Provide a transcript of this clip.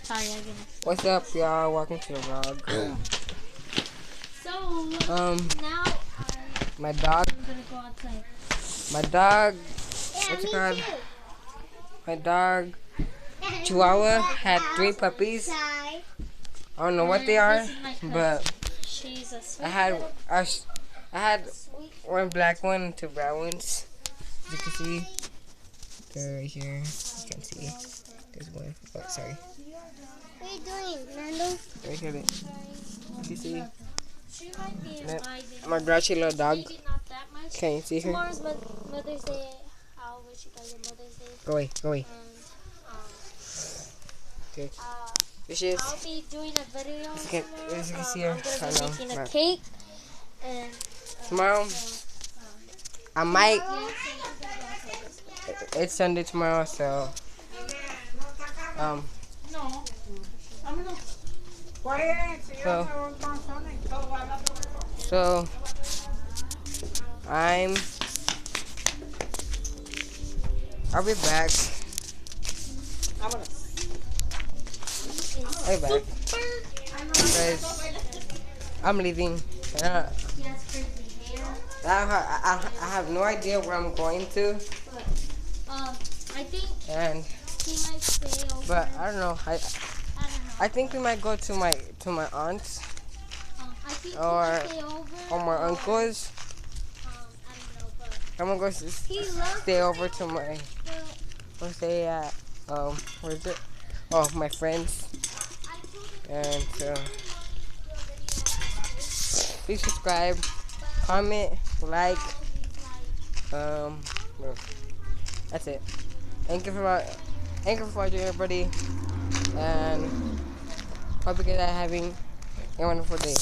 Sorry, I didn't. What's up, y'all? Welcome to the vlog. So now My dog. I'm gonna go outside. My dog. Yeah, What's it me called? too. My dog, Chihuahua, had 3 puppies. Outside. I don't know what they are, This is my cousin. but She's a sweet I had little I had sweet. one black one and 2 brown ones. As you can see, they're right here. You can see. There's one. Oh, sorry. What are you doing, Fernando? Right here. You see? She might be That- invited. My grouchy little dog. Maybe not that much. Can you see her? Tomorrow's Mother's Day. I'll wish you guys a Mother's Day. Go away. Go away. And Okay. uh, Here she is. I'll be doing a video As you can see her. I'm gonna I be know, making a but cake. And tomorrow, I might. It's Sunday tomorrow, so so I'll be back. I'll be back. Guys, I'm leaving. I have no idea where I'm going to, I think and he might stay over. but I don't know. I don't know. I think we might go to my aunt's I think or- he might stay over. or my uncle's. I don't know, but I'm gonna go he loves stay over to my. but Or stay at where is it? Oh, my friends. I told him And so please subscribe, comment, like. That's it. Thank you for watching, everybody, and hope you guys are having a wonderful day.